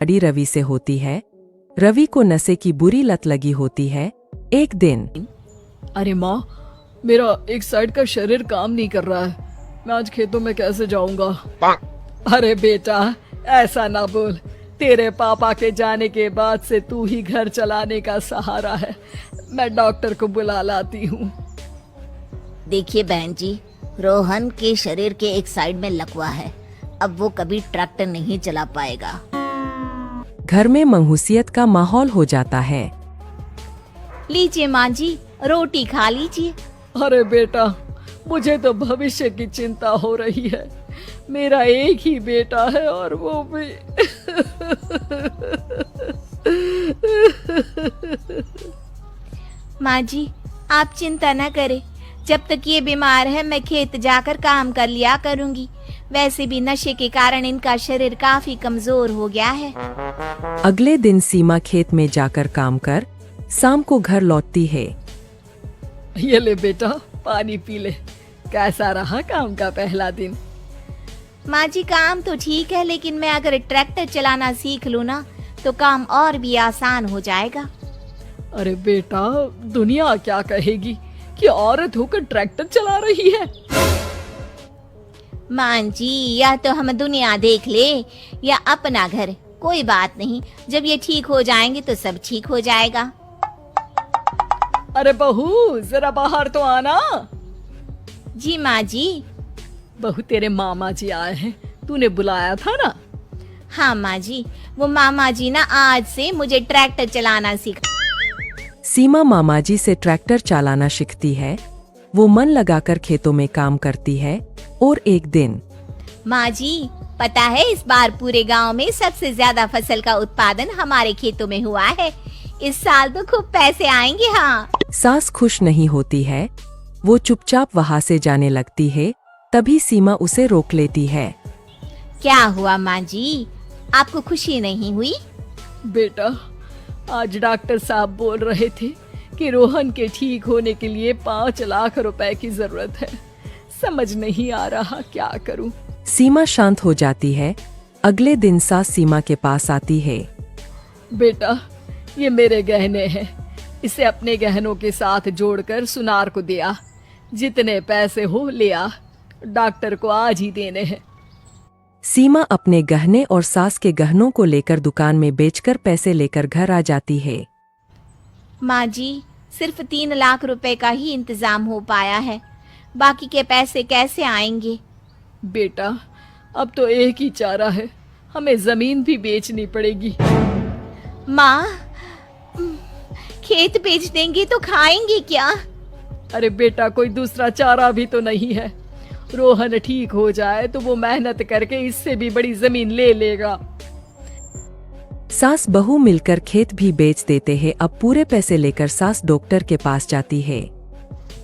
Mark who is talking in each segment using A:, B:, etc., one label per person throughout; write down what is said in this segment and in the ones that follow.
A: बड़ी रवि से होती है। रवि को नशे की बुरी लत लगी होती है। एक दिन
B: अरे माँ, मेरा एक साइड का शरीर काम नहीं कर रहा है। मैं आज खेतों में कैसे जाऊंगा? अरे बेटा, ऐसा ना बोल। तेरे पापा के जाने के बाद से तू ही घर चलाने का सहारा है। मैं डॉक्टर को बुला लाती हूँ।
C: देखिए बहन जी, रोहन के शरीर के एक साइड में लकवा है। अब वो कभी ट्रैक्टर नहीं चला पाएगा।
A: घर में मंहूसियत का माहौल हो जाता है।
C: लीजिए माँ जी, रोटी खा लीजिए।
B: अरे बेटा, मुझे तो भविष्य की चिंता हो रही है। मेरा एक ही बेटा है और वो भी
C: माँ जी, आप चिंता न करें। जब तक ये बीमार है मैं खेत जाकर काम कर लिया करूँगी। वैसे भी नशे के कारण इनका शरीर काफी कमजोर हो गया है।
A: अगले दिन सीमा खेत में जाकर काम कर शाम को घर लौटती है।
B: ये ले बेटा, पानी पी ले। कैसा रहा काम का पहला दिन?
C: माँ जी, काम तो ठीक है, लेकिन मैं अगर ट्रैक्टर चलाना सीख लूँ ना तो काम और भी आसान हो जाएगा।
B: अरे बेटा, दुनिया क्या कहेगी कि औरत होकर ट्रैक्टर चला रही है।
C: माँ जी, या तो हम दुनिया देख ले या अपना घर, कोई बात नहीं। जब ये ठीक हो जाएंगे तो सब ठीक हो जाएगा।
B: अरे बहू, जरा बाहर तो आना।
C: जी माँ जी।
B: बहू, तेरे मामा जी आए हैं, तूने बुलाया था ना?
C: हाँ माँ जी, वो मामा जी ना आज से मुझे ट्रैक्टर चलाना सिखा।
A: सीमा मामाजी से ट्रैक्टर चलाना सीखती है। वो मन लगाकर खेतों में काम करती है। और एक दिन
C: माँ जी, पता है इस बार पूरे गांव में सबसे ज्यादा फसल का उत्पादन हमारे खेतों में हुआ है। इस साल तो खूब पैसे आएंगे। हाँ।
A: सास खुश नहीं होती है। वो चुपचाप वहाँ से जाने लगती है। तभी सीमा उसे रोक लेती है।
C: क्या हुआ माँ जी, आपको खुशी नहीं हुई?
B: बेटा, आज डॉक्टर साहब बोल रहे थे कि रोहन के ठीक होने के लिए 5 लाख रुपए की जरूरत है। समझ नहीं आ रहा क्या करूं।
A: सीमा शांत हो जाती है। अगले दिन सास सीमा के पास आती है।
B: बेटा, ये मेरे गहने हैं। इसे अपने गहनों के साथ जोड़कर सुनार को दिया। जितने पैसे हो ले आ। डॉक्टर को आज ही देने हैं।
A: सीमा अपने गहने और सास के गहनों को लेकर दुकान में बेचकर पैसे लेकर घर आ जाती है।
C: माँ जी, सिर्फ 3 लाख रुपए का ही इंतजाम हो पाया है। बाकी के पैसे कैसे आएंगे?
B: बेटा, अब तो एक ही चारा है, हमें जमीन भी बेचनी पड़ेगी।
C: माँ, खेत बेच देंगे तो खाएंगे क्या?
B: अरे बेटा, कोई दूसरा चारा भी तो नहीं है। रोहन ठीक हो जाए तो वो मेहनत करके इससे भी बड़ी जमीन ले लेगा।
A: सास बहू मिलकर खेत भी बेच देते हैं। अब पूरे पैसे लेकर सास डॉक्टर के पास जाती है।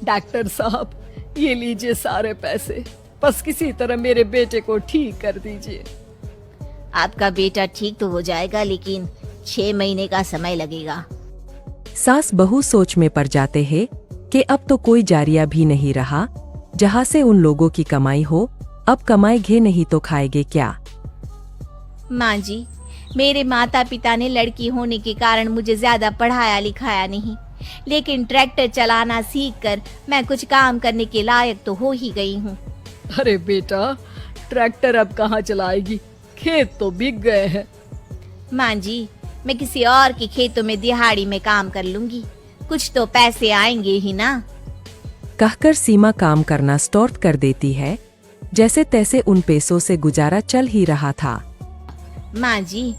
B: डॉक्टर साहब, ये लीजिए सारे पैसे। बस किसी तरह मेरे बेटे को ठीक कर दीजिए।
C: आपका बेटा ठीक तो हो जाएगा, लेकिन 6 महीने का समय लगेगा।
A: सास बहू सोच में पड़ जाते हैं कि अब तो कोई जारिया भी नहीं रहा जहाँ से उन लोगों की कमाई हो। अब कमाएंगे नहीं तो खाएंगे क्या?
C: माँ जी, मेरे माता पिता ने लड़की होने के कारण मुझे ज्यादा पढ़ाया लिखाया नहीं, लेकिन ट्रैक्टर चलाना सीखकर मैं कुछ काम करने के लायक तो हो ही गई हूँ।
B: अरे बेटा, ट्रैक्टर अब कहाँ चलाएगी? खेत तो बिक गए हैं।
C: माँ जी, मैं किसी और के खेतों में दिहाड़ी में काम कर लूंगी। कुछ तो पैसे आएंगे ही ना।
A: कहकर सीमा काम करना स्टार्ट कर देती है। जैसे तैसे उन पैसों से गुजारा चल ही रहा था।
C: माँ जी,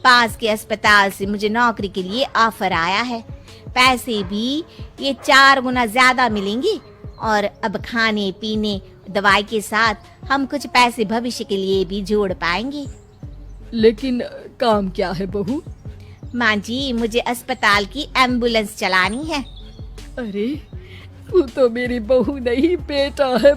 C: पास के अस्पताल से मुझे नौकरी के लिए ऑफर आया है। पैसे भी ये 4 गुना ज्यादा मिलेंगे और अब खाने पीने दवाई के साथ हम कुछ पैसे भविष्य के लिए भी जोड़ पाएंगे।
B: लेकिन काम क्या है बहू?
C: माँ जी, मुझे अस्पताल की एम्बुलेंस चलानी है।
B: अरे, तू तो मेरी बहू नहीं बेटा है।